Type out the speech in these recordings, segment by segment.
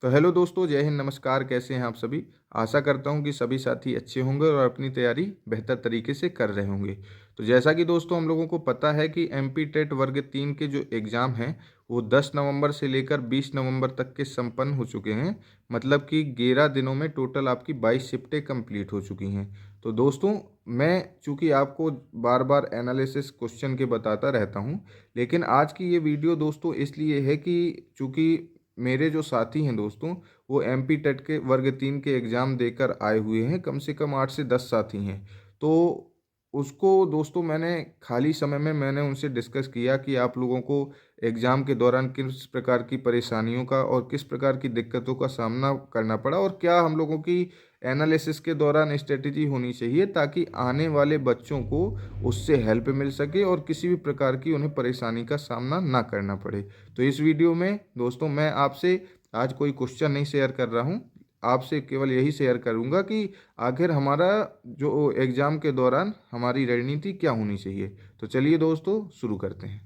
तो हेलो दोस्तों, जय हिंद, नमस्कार। कैसे हैं आप सभी। आशा करता हूं कि सभी साथी अच्छे होंगे और अपनी तैयारी बेहतर तरीके से कर रहे होंगे। तो जैसा कि दोस्तों हम लोगों को पता है कि एमपी टेट वर्ग 3 के जो एग्ज़ाम हैं वो 10 नवंबर से लेकर 20 नवंबर तक के संपन्न हो चुके हैं। मतलब कि 11 दिनों में टोटल आपकी 22 शिफ्टें कंप्लीट हो चुकी हैं। तो दोस्तों, मैं चूँकि आपको बार बार एनालिसिस क्वेश्चन के बताता रहता हूँ, लेकिन आज की ये वीडियो दोस्तों इसलिए है कि चूँकि मेरे जो साथी हैं दोस्तों, वो एमपी टेट के वर्ग 3 के एग्ज़ाम देकर आए हुए हैं। कम से कम 8 से 10 साथी हैं। तो उसको दोस्तों मैंने खाली समय में मैंने उनसे डिस्कस किया कि आप लोगों को एग्ज़ाम के दौरान किस प्रकार की परेशानियों का और किस प्रकार की दिक्कतों का सामना करना पड़ा और क्या हम लोगों की एनालिसिस के दौरान स्ट्रेटेजी होनी चाहिए ताकि आने वाले बच्चों को उससे हेल्प मिल सके और किसी भी प्रकार की उन्हें परेशानी का सामना ना करना पड़े। तो इस वीडियो में दोस्तों मैं आपसे आज कोई क्वेश्चन नहीं शेयर कर रहा हूँ। आपसे केवल यही शेयर करूँगा कि आखिर हमारा जो एग्ज़ाम के दौरान हमारी रणनीति क्या होनी चाहिए। तो चलिए दोस्तों शुरू करते हैं।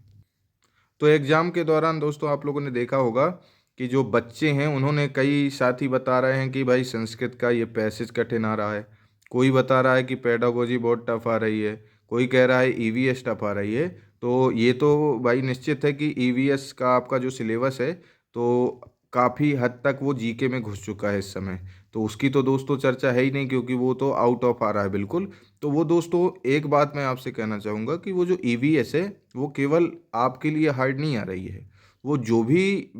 तो एग्ज़ाम के दौरान दोस्तों आप लोगों ने देखा होगा कि जो बच्चे हैं उन्होंने कई साथी बता रहे हैं कि भाई संस्कृत का ये पैसेज कठिन आ रहा है। कोई बता रहा है कि पेडागोजी बहुत टफ आ रही है। कोई कह रहा है ईवीएस टफ आ रही है। तो ये तो भाई निश्चित है कि ईवीएस का आपका जो सिलेबस है तो काफ़ी हद तक वो जीके में घुस चुका है इस समय। तो उसकी तो दोस्तों चर्चा है ही नहीं, क्योंकि वो तो आउट ऑफ आ रहा है बिल्कुल। तो वो दोस्तों एक बात मैं आपसे कहना चाहूँगा कि वो जो ईवीएस है वो केवल आपके लिए हार्ड नहीं आ रही है। वो जो भी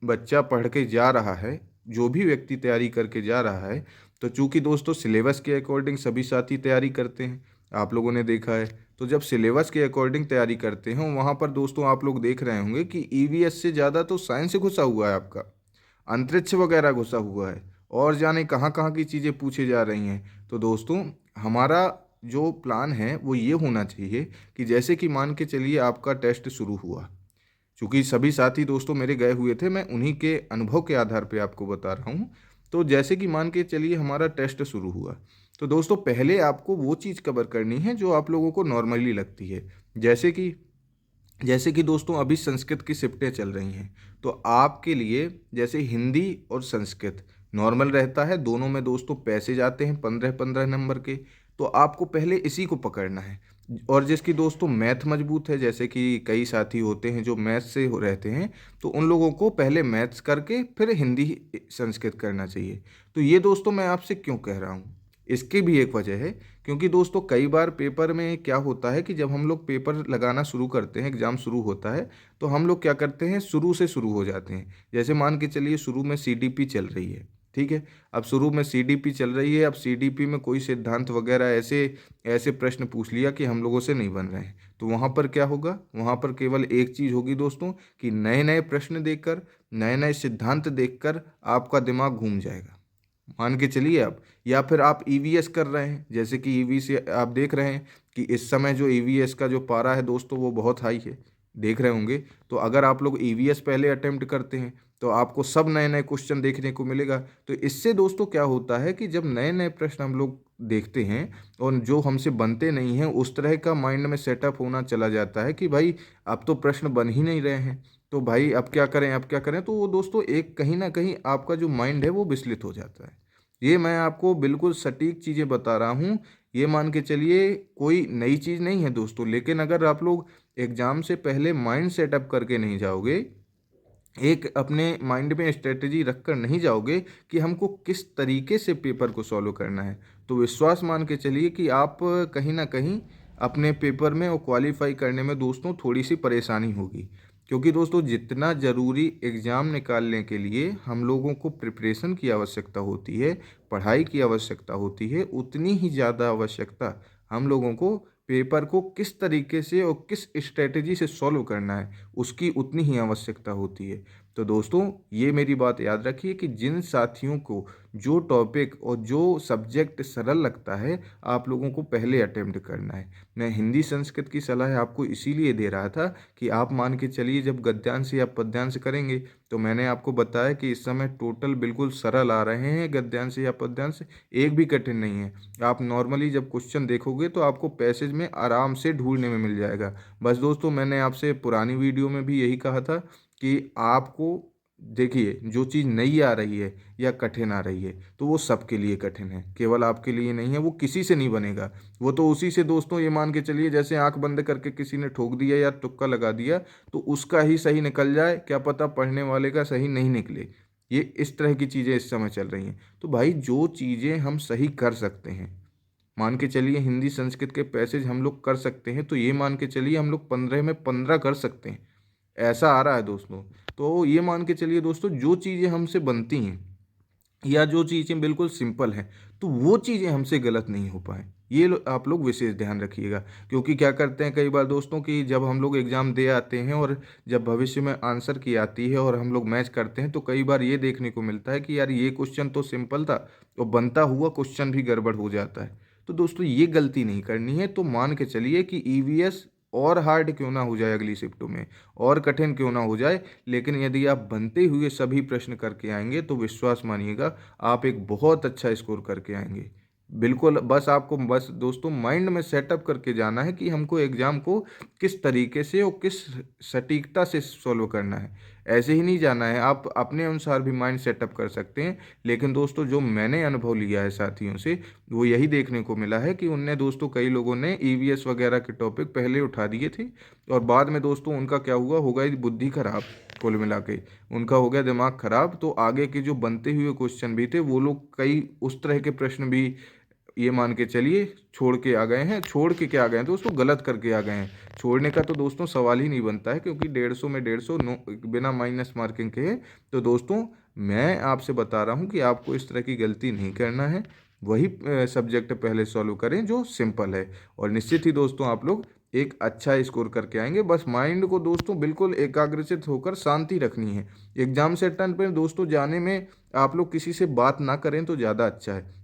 बच्चा पढ़ के जा रहा है, जो भी व्यक्ति तैयारी करके जा रहा है, तो चूंकि दोस्तों सिलेबस के अकॉर्डिंग सभी साथी तैयारी करते हैं, आप लोगों ने देखा है। तो जब सिलेबस के अकॉर्डिंग तैयारी करते हैं वहाँ पर दोस्तों आप लोग देख रहे होंगे कि ईवीएस से ज़्यादा तो साइंस घुसा हुआ है, आपका अंतरिक्ष वगैरह घुसा हुआ है और जाने कहाँ कहाँ की चीज़ें पूछे जा रही हैं। तो दोस्तों हमारा जो प्लान है वो ये होना चाहिए कि जैसे कि मान के चलिए आपका टेस्ट शुरू हुआ। चूँकि सभी साथी दोस्तों मेरे गए हुए थे, मैं उन्हीं के अनुभव के आधार पे आपको बता रहा हूँ। तो जैसे कि मान के चलिए हमारा टेस्ट शुरू हुआ, तो दोस्तों पहले आपको वो चीज़ कवर करनी है जो आप लोगों को नॉर्मली लगती है। जैसे कि जैसे कि दोस्तों अभी संस्कृत की शिफ्टें चल रही हैं, तो आपके लिए जैसे हिंदी और संस्कृत नॉर्मल रहता है, दोनों में दोस्तों पैसे जाते हैं 15-15 नंबर के। तो आपको पहले इसी को पकड़ना है। और जिसकी दोस्तों मैथ मजबूत है, जैसे कि कई साथी होते हैं जो मैथ से रहते हैं, तो उन लोगों को पहले मैथ्स करके फिर हिंदी संस्कृत करना चाहिए। तो ये दोस्तों मैं आपसे क्यों कह रहा हूँ, इसकी भी एक वजह है। क्योंकि दोस्तों कई बार पेपर में क्या होता है कि जब हम लोग पेपर लगाना शुरू करते हैं, एग्ज़ाम शुरू होता है, तो हम लोग क्या करते हैं, शुरू से शुरू हो जाते हैं। जैसे मान के चलिए शुरू में सीडीपी चल रही है, ठीक है। अब शुरू में सीडीपी चल रही है, अब सीडीपी में कोई सिद्धांत वगैरह ऐसे ऐसे प्रश्न पूछ लिया कि हम लोगों से नहीं बन रहे हैं। तो वहाँ पर क्या होगा, वहाँ पर केवल एक चीज़ होगी दोस्तों कि नए नए प्रश्न देखकर, नए नए सिद्धांत देखकर आपका दिमाग घूम जाएगा। मान के चलिए आप, या फिर आप ईवीएस कर रहे हैं, जैसे कि ईवी से आप देख रहे हैं कि इस समय जो ईवीएस का जो पारा है दोस्तों वो बहुत हाई है, देख रहे होंगे। तो अगर आप लोग ईवीएस पहले अटेम्प्ट करते हैं तो आपको सब नए नए क्वेश्चन देखने को मिलेगा। तो इससे दोस्तों क्या होता है कि जब नए नए प्रश्न हम लोग देखते हैं और जो हमसे बनते नहीं हैं, उस तरह का माइंड में सेटअप होना चला जाता है कि भाई अब तो प्रश्न बन ही नहीं रहे हैं, तो भाई अब क्या करें, अब क्या करें। तो वो दोस्तों एक कहीं ना कहीं आपका जो माइंड है वो विचलित हो जाता है। ये मैं आपको बिल्कुल सटीक चीज़ें बता रहा हूँ। ये मान के चलिए कोई नई चीज़ नहीं है दोस्तों, लेकिन अगर आप लोग एग्ज़ाम से पहले माइंड सेटअप करके नहीं जाओगे, एक अपने माइंड में स्ट्रेटजी रख कर नहीं जाओगे कि हमको किस तरीके से पेपर को सॉल्व करना है, तो विश्वास मान के चलिए कि आप कहीं ना कहीं अपने पेपर में और क्वालिफाई करने में दोस्तों थोड़ी सी परेशानी होगी। क्योंकि दोस्तों जितना ज़रूरी एग्ज़ाम निकालने के लिए हम लोगों को प्रिपरेशन की आवश्यकता होती है, पढ़ाई की आवश्यकता होती है, उतनी ही ज़्यादा आवश्यकता हम लोगों को पेपर को किस तरीके से और किस स्ट्रेटजी से सॉल्व करना है, उसकी उतनी ही आवश्यकता होती है। तो दोस्तों ये मेरी बात याद रखिए कि जिन साथियों को जो टॉपिक और जो सब्जेक्ट सरल लगता है, आप लोगों को पहले अटेम्प्ट करना है। मैं हिंदी संस्कृत की सलाह आपको इसीलिए दे रहा था कि आप मान के चलिए जब गद्यांश या पद्यांश करेंगे, तो मैंने आपको बताया कि इस समय टोटल बिल्कुल सरल आ रहे हैं गद्यांश या पद्यांश, एक भी कठिन नहीं है। आप नॉर्मली जब क्वेश्चन देखोगे तो आपको पैसेज में आराम से ढूंढने में मिल जाएगा। बस दोस्तों मैंने आपसे पुरानी वीडियो में भी यही कहा था कि आपको देखिए, जो चीज़ नई आ रही है या कठिन आ रही है तो वो सबके लिए कठिन है, केवल आपके लिए नहीं है। वो किसी से नहीं बनेगा, वो तो उसी से दोस्तों ये मान के चलिए जैसे आंख बंद करके किसी ने ठोक दिया या तुक्का लगा दिया तो उसका ही सही निकल जाए, क्या पता पढ़ने वाले का सही नहीं निकले। ये इस तरह की चीज़ें इस समय चल रही हैं। तो भाई जो चीज़ें हम सही कर सकते हैं, मान के चलिए हिंदी संस्कृत के पैसेज हम लोग कर सकते हैं, तो ये मान के चलिए हम लोग 15 में 15 कर सकते हैं। ऐसा आ रहा है दोस्तों। तो ये मान के चलिए दोस्तों, जो चीज़ें हमसे बनती हैं या जो चीज़ें बिल्कुल सिंपल हैं, तो वो चीज़ें हमसे गलत नहीं हो पाए, ये आप लोग विशेष ध्यान रखिएगा। क्योंकि क्या करते हैं कई बार दोस्तों कि जब हम लोग एग्ज़ाम दे आते हैं और जब भविष्य में आंसर की आती है और हम लोग मैच करते हैं, तो कई बार ये देखने को मिलता है कि यार ये क्वेश्चन तो सिंपल था और बनता हुआ क्वेश्चन भी गड़बड़ हो जाता है। तो दोस्तों ये गलती नहीं करनी है। तो मान के चलिए कि ईवीएस और हार्ड क्यों ना हो जाए अगली शिफ्टों में, और कठिन क्यों ना हो जाए, लेकिन यदि आप बनते हुए सभी प्रश्न करके आएंगे तो विश्वास मानिएगा आप एक बहुत अच्छा स्कोर करके आएंगे। बिल्कुल, बस आपको बस दोस्तों माइंड में सेटअप करके जाना है कि हमको एग्ज़ाम को किस तरीके से और किस सटीकता से सॉल्व करना है। ऐसे ही नहीं जाना है, आप अपने अनुसार भी माइंड सेटअप कर सकते हैं। लेकिन दोस्तों जो मैंने अनुभव लिया है साथियों से, वो यही देखने को मिला है कि उनने दोस्तों कई लोगों ने ईवीएस वगैरह के टॉपिक पहले उठा दिए थे और बाद में दोस्तों उनका क्या हुआ, हो गई बुद्धि खराब, कुल मिला के उनका हो गया दिमाग खराब। तो आगे के जो बनते हुए क्वेश्चन भी थे वो लोग कई उस तरह के प्रश्न भी ये मान के चलिए छोड़ के आ गए हैं। छोड़ के क्या आ गए हैं दोस्तों, गलत करके आ गए हैं। छोड़ने का तो दोस्तों सवाल ही नहीं बनता है, क्योंकि 150 में 150 नो, बिना माइनस मार्किंग के है। तो दोस्तों मैं आपसे बता रहा हूँ कि आपको इस तरह की गलती नहीं करना है। वही सब्जेक्ट पहले सॉल्व करें जो सिंपल है, और निश्चित ही दोस्तों आप लोग एक अच्छा स्कोर करके आएंगे। बस माइंड को दोस्तों बिल्कुल एकाग्रचित होकर शांति रखनी है। एग्जाम सेंटर पर दोस्तों जाने में आप लोग किसी से बात ना करें तो ज़्यादा अच्छा है।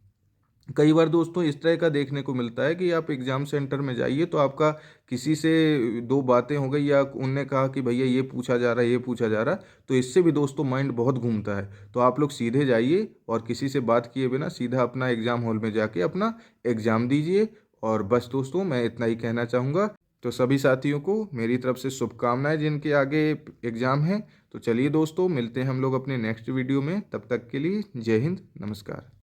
कई बार दोस्तों इस तरह का देखने को मिलता है कि आप एग्ज़ाम सेंटर में जाइए तो आपका किसी से दो बातें हो गई या उनने कहा कि भैया ये पूछा जा रहा है, ये पूछा जा रहा है, तो इससे भी दोस्तों माइंड बहुत घूमता है। तो आप लोग सीधे जाइए और किसी से बात किए बिना सीधा अपना एग्ज़ाम हॉल में जाके अपना एग्ज़ाम दीजिए। और बस दोस्तों मैं इतना ही कहना चाहूँगा। तो सभी साथियों को मेरी तरफ से शुभकामनाएं जिनके आगे एग्ज़ाम है। तो चलिए दोस्तों मिलते हैं हम लोग अपने नेक्स्ट वीडियो में, तब तक के लिए जय हिंद, नमस्कार।